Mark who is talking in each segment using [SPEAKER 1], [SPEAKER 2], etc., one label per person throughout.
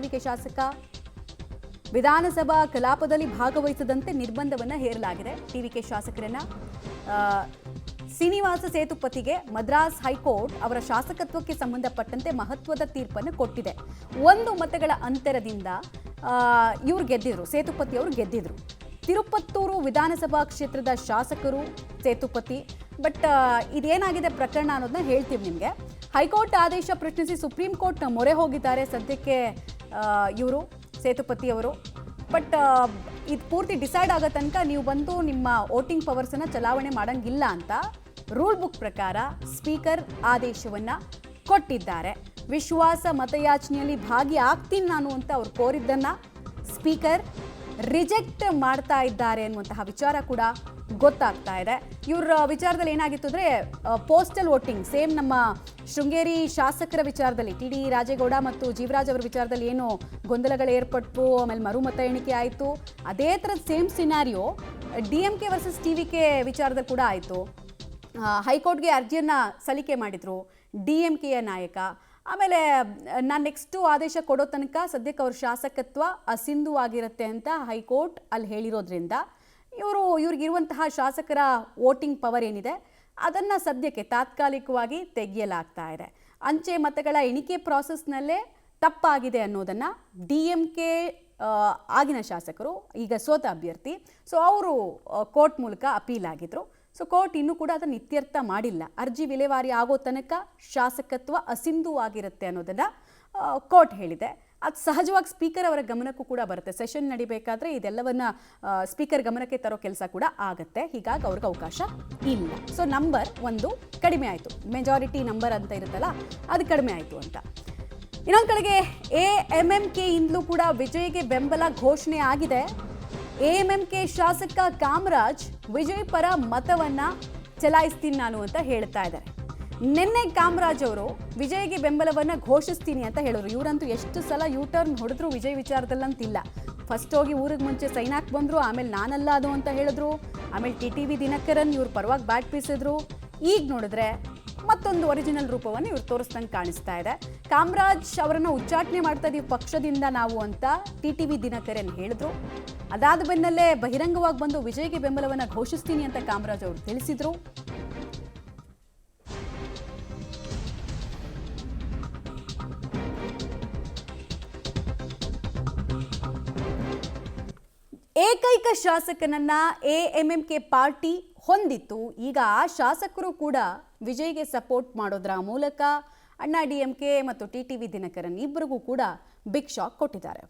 [SPEAKER 1] TVK ಶಾಸಕ ವಿಧಾನಸಭಾ ಕಲಾಪದಲ್ಲಿ ಭಾಗವಹಿಸದಂತೆ ನಿರ್ಬಂಧವನ್ನು ಹೇರಲಾಗಿದೆ. ಟಿವಿಕೆ ಶಾಸಕರನ್ನ ಶ್ರೀನಿವಾಸ ಸೇತುಪತಿಗೆ ಮದ್ರಾಸ್ ಹೈಕೋರ್ಟ್ ಅವರ ಶಾಸಕತ್ವಕ್ಕೆ ಸಂಬಂಧಪಟ್ಟಂತೆ ಮಹತ್ವದ ತೀರ್ಪನ್ನು ಕೊಟ್ಟಿದೆ. 1 ಮತಗಳ ಅಂತರದಿಂದ ಇವರು ಗೆದ್ದಿದ್ರು, ಸೇತುಪತಿ ಅವರು ಗೆದ್ದಿದ್ರು. ತಿರುಪತ್ತೂರು ವಿಧಾನಸಭಾ ಕ್ಷೇತ್ರದ ಶಾಸಕರು ಸೇತುಪತಿ. ಬಟ್ ಇದೇನಾಗಿದೆ ಪ್ರಕರಣ ಅನ್ನೋದನ್ನ ಹೇಳ್ತೀವಿ ನಿಮಗೆ. ಹೈಕೋರ್ಟ್ ಆದೇಶ ಪ್ರಶ್ನಿಸಿ ಸುಪ್ರೀಂ ಕೋರ್ಟ್ನ ಮೊರೆ ಹೋಗಿದ್ದಾರೆ ಸದ್ಯಕ್ಕೆ ಇವರು ಸೇತುಪತಿ ಅವರು. ಬಟ್ ಇದು ಪೂರ್ತಿ ಡಿಸೈಡ್ ಆಗೋ ತನಕ ನೀವು ಬಂದು ನಿಮ್ಮ ವೋಟಿಂಗ್ ಪವರ್ಸನ್ನು ಚಲಾವಣೆ ಮಾಡೋಂಗಿಲ್ಲ ಅಂತ ರೂಲ್ ಬುಕ್ ಪ್ರಕಾರ ಸ್ಪೀಕರ್ ಆದೇಶವನ್ನು ಕೊಟ್ಟಿದ್ದಾರೆ. ವಿಶ್ವಾಸ ಮತಯಾಚನೆಯಲ್ಲಿ ಭಾಗಿಯಾಗ್ತೀನಿ ನಾನು ಅಂತ ಅವ್ರು ಕೋರಿದ್ದನ್ನು ಸ್ಪೀಕರ್ ರಿಜೆಕ್ಟ್ ಮಾಡ್ತಾ ಇದ್ದಾರೆ ಅನ್ನುವಂತಹ ವಿಚಾರ ಕೂಡ ಗೊತ್ತಾಗ್ತಾ ಇದೆ. ಇವ್ರ ವಿಚಾರದಲ್ಲಿ ಏನಾಗಿತ್ತು ಅಂದರೆ ಪೋಸ್ಟಲ್ ವೋಟಿಂಗ್ ಸೇಮ್ ನಮ್ಮ ಶೃಂಗೇರಿ ಶಾಸಕರ ವಿಚಾರದಲ್ಲಿ ಟಿ.ಡಿ. ರಾಜೇಗೌಡ ಮತ್ತು ಜೀವರಾಜ್ ಅವರ ವಿಚಾರದಲ್ಲಿ ಏನು ಗೊಂದಲಗಳು ಏರ್ಪಟ್ಟು ಆಮೇಲೆ ಮರುಮತ ಎಣಿಕೆ ಆಯಿತು, ಅದೇ ಥರದ same scenario DMK versus TVK ವಿಚಾರದಲ್ಲಿ ಕೂಡ ಆಯಿತು. ಹೈಕೋರ್ಟ್ಗೆ ಅರ್ಜಿಯನ್ನು ಸಲ್ಲಿಕೆ ಮಾಡಿದರು DMKಯ ನಾಯಕ. ಆಮೇಲೆ ನಾನು ನೆಕ್ಸ್ಟು ಆದೇಶ ಕೊಡೋ ತನಕ ಸದ್ಯಕ್ಕೆ ಅವ್ರ ಶಾಸಕತ್ವ ಅಸಿಂಧು ಆಗಿರುತ್ತೆ ಅಂತ ಹೈಕೋರ್ಟ್ ಅಲ್ಲಿ ಹೇಳಿರೋದ್ರಿಂದ ಇವ್ರಿಗಿರುವಂತಹ ಶಾಸಕರ ವೋಟಿಂಗ್ ಪವರ್ ಏನಿದೆ ಅದನ್ನು ಸದ್ಯಕ್ಕೆ ತಾತ್ಕಾಲಿಕವಾಗಿ ತೆಗೆಯಲಾಗ್ತಾ ಇದೆ. ಅಂಚೆ ಮತಗಳ ಎಣಿಕೆ ಪ್ರಾಸೆಸ್ನಲ್ಲೇ ತಪ್ಪಾಗಿದೆ ಅನ್ನೋದನ್ನು DMK ಆಗಿನ ಶಾಸಕರು, ಈಗ ಸೋತ ಅಭ್ಯರ್ಥಿ, ಸೊ ಅವರು ಕೋರ್ಟ್ ಮೂಲಕ ಅಪೀಲ್ ಆಗಿದ್ರು. ಸೊ ಕೋರ್ಟ್ ಇನ್ನೂ ಕೂಡ ಅದನ್ನು ಇತ್ಯರ್ಥ ಮಾಡಿಲ್ಲ. ಅರ್ಜಿ ವಿಲೇವಾರಿ ಆಗೋ ತನಕ ಶಾಸಕತ್ವ ಅಸಿಂಧು ಆಗಿರುತ್ತೆ ಅನ್ನೋದನ್ನು ಕೋರ್ಟ್ ಹೇಳಿದೆ. ಅದು ಸಹಜವಾಗಿ ಸ್ಪೀಕರ್ ಅವರ ಗಮನಕ್ಕೂ ಕೂಡ ಬರುತ್ತೆ. ಸೆಷನ್ ನಡಿಬೇಕಾದ್ರೆ ಇದೆಲ್ಲವನ್ನ ಸ್ಪೀಕರ್ ಗಮನಕ್ಕೆ ತರೋ ಕೆಲಸ ಕೂಡ ಆಗುತ್ತೆ. ಹೀಗಾಗಿ ಅವ್ರಿಗೆ ಅವಕಾಶ ಇಲ್ಲ. ಸೊ ನಂಬರ್ 1 ಕಡಿಮೆ ಆಯಿತು, ಮೆಜಾರಿಟಿ ನಂಬರ್ ಅಂತ ಇರುತ್ತಲ್ಲ ಅದು ಕಡಿಮೆ ಆಯಿತು ಅಂತ. ಇನ್ನೊಂದು ಕಡೆಗೆ AMMK ಇಂದಲೂ ಕೂಡ ವಿಜಯ್ಗೆ ಬೆಂಬಲ ಘೋಷಣೆ ಆಗಿದೆ. AMMK ಶಾಸಕ ಕಾಮರಾಜ್ ವಿಜಯ್ ಪರ ಮತವನ್ನ ಚಲಾಯಿಸ್ತೀನಿ ನಾನು ಅಂತ ಹೇಳ್ತಾ ಇದ್ದಾರೆ. ನಿನ್ನೆ ಕಾಮರಾಜ್ ಅವರು ವಿಜಯ್ಗೆ ಬೆಂಬಲವನ್ನ ಘೋಷಿಸ್ತೀನಿ ಅಂತ ಹೇಳಿದ್ರು. ಇವರಂತೂ ಎಷ್ಟು ಸಲ ಯೂಟರ್ನ್ ಹೊಡೆದ್ರು ವಿಜಯ್ ವಿಚಾರದಲ್ಲಂತಿಲ್ಲ. ಫಸ್ಟ್ ಹೋಗಿ ಊರಿಗೆ ಮುಂಚೆ ಸೈನಾಕ್ ಬಂದ್ರು, ಆಮೇಲೆ ನಾನಲ್ಲ ಅದು ಅಂತ ಹೇಳಿದ್ರು, ಆಮೇಲೆ TTV ದಿನಕರನ್ ಇವ್ರ ಪರವಾಗಿ ಬ್ಯಾಟ್ ಬೀಸಿದ್ರು. ಈಗ ನೋಡಿದ್ರೆ ಮತ್ತೊಂದು ಒರಿಜಿನಲ್ ರೂಪವನ್ನು ಇವ್ರು ತೋರಿಸ್ದಂಗೆ ಕಾಣಿಸ್ತಾ ಇದೆ. ಕಾಮರಾಜ್ ಅವರನ್ನು ಉಚ್ಚಾಟನೆ ಮಾಡ್ತಾ ಇದೀವಿ ಪಕ್ಷದಿಂದ ನಾವು ಅಂತ TTV ದಿನಕರನ್ ಹೇಳಿದ್ರು. ಅದಾದ ಬೆನ್ನಲ್ಲೇ ಬಹಿರಂಗವಾಗಿ ಬಂದು ವಿಜಯ್ಗೆ ಬೆಂಬಲವನ್ನು ಘೋಷಿಸ್ತೀನಿ ಅಂತ ಕಾಮರಾಜ್ ಅವರು ತಿಳಿಸಿದ್ರು. ಏಕೈಕ ಶಾಸಕನನ್ನ AMMK ಪಾರ್ಟಿ ಹೊಂದಿತ್ತು. ಈಗ ಆ ಶಾಸಕರು ಕೂಡ ವಿಜಯ್ಗೆ ಸಪೋರ್ಟ್ ಮಾಡೋದ್ರ ಮೂಲಕ ಅಣ್ಣಾ DMK ಮತ್ತು TTV ದಿನಕರನ್ ಇಬ್ಬರಿಗೂ ಕೂಡ ಬಿಗ್ ಶಾಕ್ ಕೊಟ್ಟಿದ್ದಾರೆ.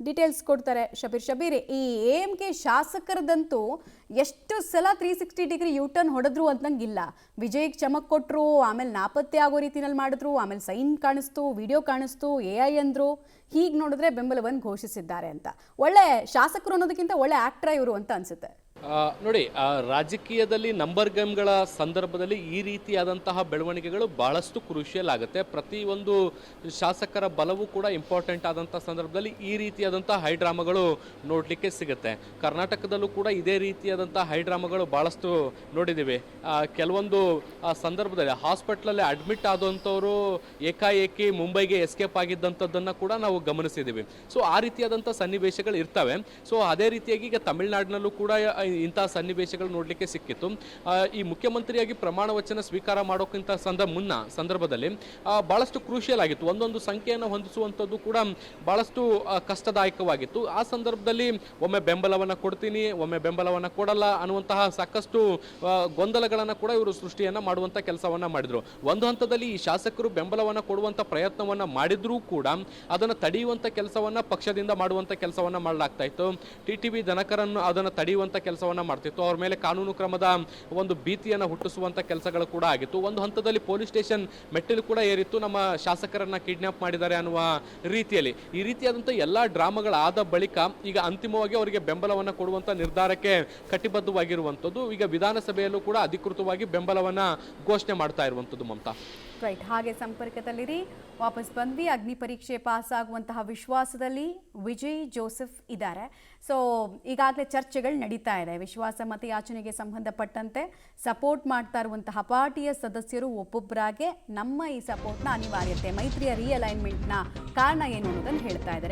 [SPEAKER 1] ಡೀಟೇಲ್ಸ್ ಕೊಡ್ತಾರೆ ಶಬೀರ್. ಈ AMK ಶಾಸಕರದಂತೂ ಎಷ್ಟು ಸಲ 360 ಡಿಗ್ರಿ ಯೂಟರ್ನ್ ಹೊಡೆದ್ರು ಅಂತಂಗಿಲ್ಲ. ವಿಜಯ್ಗೆ ಚಮಕ್ ಕೊಟ್ಟರು, ಆಮೇಲೆ ನಾಪತ್ತೆ ಆಗೋ ರೀತಿನಲ್ಲಿ ಮಾಡಿದ್ರು, ಆಮೇಲೆ ಸೈನ್ ಕಾಣಿಸ್ತು, ವಿಡಿಯೋ ಕಾಣಿಸ್ತು, AI ಅಂದರು. ಹೀಗೆ ನೋಡಿದ್ರೆ ಬೆಂಬಲವನ್ನು ಘೋಷಿಸಿದ್ದಾರೆ ಅಂತ. ಒಳ್ಳೆ ಶಾಸಕರು ಅನ್ನೋದಕ್ಕಿಂತ ಒಳ್ಳೆ ಆಕ್ಟರ್ ಇವರು ಅಂತ ಅನ್ಸುತ್ತೆ.
[SPEAKER 2] ನೋಡಿ, ರಾಜಕೀಯದಲ್ಲಿ ನಂಬರ್ ಗೇಮ್ಗಳ ಸಂದರ್ಭದಲ್ಲಿ ಈ ರೀತಿಯಾದಂತಹ ಬೆಳವಣಿಗೆಗಳು ಬಹಳಷ್ಟು ಕ್ರೂಷಿಯಲ್ ಆಗುತ್ತೆ. ಪ್ರತಿಯೊಂದು ಶಾಸಕರ ಬಲವೂ ಕೂಡ ಇಂಪಾರ್ಟೆಂಟ್ ಆದಂಥ ಸಂದರ್ಭದಲ್ಲಿ ಈ ರೀತಿಯಾದಂಥ ಹೈಡ್ರಾಮಾಗಳು ನೋಡಲಿಕ್ಕೆ ಸಿಗುತ್ತೆ. ಕರ್ನಾಟಕದಲ್ಲೂ ಕೂಡ ಇದೇ ರೀತಿಯಾದಂಥ ಹೈಡ್ರಾಮಾಗಳು ಭಾಳಷ್ಟು ನೋಡಿದ್ದೀವಿ. ಕೆಲವೊಂದು ಸಂದರ್ಭದಲ್ಲಿ ಹಾಸ್ಪಿಟ್ಲಲ್ಲಿ ಅಡ್ಮಿಟ್ ಆದಂಥವರು ಏಕಾಏಕಿ ಮುಂಬೈಗೆ ಎಸ್ಕೇಪ್ ಆಗಿದ್ದಂಥದ್ದನ್ನು ಕೂಡ ನಾವು ಗಮನಿಸಿದ್ದೀವಿ. ಸೊ ಆ ರೀತಿಯಾದಂಥ ಸನ್ನಿವೇಶಗಳು ಇರ್ತವೆ. ಸೊ ಅದೇ ರೀತಿಯಾಗಿ ಈಗ ತಮಿಳುನಾಡಿನಲ್ಲೂ ಕೂಡ ಇಂತಹ ಸನ್ನಿವೇಶಗಳು ನೋಡಲಿಕ್ಕೆ ಸಿಕ್ಕಿತ್ತು. ಈ ಮುಖ್ಯಮಂತ್ರಿಯಾಗಿ ಪ್ರಮಾಣ ವಚನ ಸ್ವೀಕಾರ ಮಾಡೋಕ್ಕಿಂತ ಸಂದರ್ಭದಲ್ಲಿ ಬಹಳಷ್ಟು ಕ್ರೂಷಿಯಲ್ ಆಗಿತ್ತು. ಒಂದೊಂದು ಸಂಖ್ಯೆಯನ್ನು ಹೊಂದಿಸುವಂಥದ್ದು ಕೂಡ ಬಹಳಷ್ಟು ಕಷ್ಟದಾಯಕವಾಗಿತ್ತು. ಆ ಸಂದರ್ಭದಲ್ಲಿ ಒಮ್ಮೆ ಬೆಂಬಲವನ್ನು ಕೊಡ್ತೀನಿ, ಒಮ್ಮೆ ಬೆಂಬಲವನ್ನು ಕೊಡಲ್ಲ ಅನ್ನುವಂತಹ ಸಾಕಷ್ಟು ಗೊಂದಲಗಳನ್ನು ಕೂಡ ಇವರು ಸೃಷ್ಟಿಯನ್ನು ಮಾಡುವಂಥ ಕೆಲಸವನ್ನು ಮಾಡಿದರು. ಒಂದು ಹಂತದಲ್ಲಿ ಈ ಶಾಸಕರು ಬೆಂಬಲವನ್ನು ಕೊಡುವಂಥ ಪ್ರಯತ್ನವನ್ನು ಮಾಡಿದ್ರೂ ಕೂಡ ಅದನ್ನು ತಡೆಯುವಂಥ ಕೆಲಸವನ್ನು ಪಕ್ಷದಿಂದ ಮಾಡುವಂಥ ಕೆಲಸವನ್ನು ಮಾಡಲಾಗ್ತಾ ಇತ್ತು. TTV ದಿನಕರನ್ ಅದನ್ನು ತಡೆಯುವಂಥ ಕೆಲಸವನ್ನು ಮಾಡ್ತಿತ್ತು. ಅವ್ರ ಮೇಲೆ ಕಾನೂನು ಕ್ರಮದ ಒಂದು ಭೀತಿಯನ್ನು ಹುಟ್ಟಿಸುವಂಥ ಕೆಲಸಗಳು ಕೂಡ ಆಗಿತ್ತು. ಒಂದು ಹಂತದಲ್ಲಿ ಪೊಲೀಸ್ ಸ್ಟೇಷನ್ ಮೆಟ್ಟಿಲು ಕೂಡ ಏರಿತ್ತು, ನಮ್ಮ ಶಾಸಕರನ್ನ ಕಿಡ್ನಾಪ್ ಮಾಡಿದ್ದಾರೆ ಅನ್ನುವ ರೀತಿಯಲ್ಲಿ. ಈ ರೀತಿಯಾದಂಥ ಎಲ್ಲ ಡ್ರಾಮಾಗಳಾದ ಬಳಿಕ ಈಗ ಅಂತಿಮವಾಗಿ ಅವರಿಗೆ ಬೆಂಬಲವನ್ನು ಕೊಡುವಂಥ ನಿರ್ಧಾರಕ್ಕೆ ಕಟಿಬದ್ಧವಾಗಿರುವಂಥದ್ದು. ಈಗ ವಿಧಾನಸಭೆಯಲ್ಲೂ ಕೂಡ ಅಧಿಕೃತವಾಗಿ ಬೆಂಬಲವನ್ನು ಘೋಷಣೆ ಮಾಡ್ತಾ ಇರುವಂಥದ್ದು. ಮಮತಾ.
[SPEAKER 1] ರೈಟ್, ಹಾಗೆ ಸಂಪರ್ಕದಲ್ಲಿರಿ. ವಾಪಸ್ ಬಂದ್ವಿ. ಅಗ್ನಿ ಪರೀಕ್ಷೆ ಪಾಸ್ ಆಗುವಂತಹ ವಿಶ್ವಾಸದಲ್ಲಿ ವಿಜಯ್ ಜೋಸೆಫ್ ಇದ್ದಾರೆ. ಸೊ ಈಗಾಗಲೇ ಚರ್ಚೆಗಳು ನಡೀತಾ ಇದೆ. ವಿಶ್ವಾಸ ಮತಯಾಚನೆಗೆ ಸಂಬಂಧಪಟ್ಟಂತೆ ಸಪೋರ್ಟ್ ಮಾಡ್ತಾ ಇರುವಂತಹ ಪಾರ್ಟಿಯ ಸದಸ್ಯರು ಒಬ್ಬೊಬ್ಬರಾಗೆ ನಮ್ಮ ಈ ಸಪೋರ್ಟ್ನ ಅನಿವಾರ್ಯತೆ, ಮೈತ್ರಿಯ ರಿಅಲೈನ್ಮೆಂಟ್ನ ಕಾರಣ ಏನು ಅನ್ನೋದನ್ನು ಹೇಳ್ತಾ ಇದ್ದಾರೆ.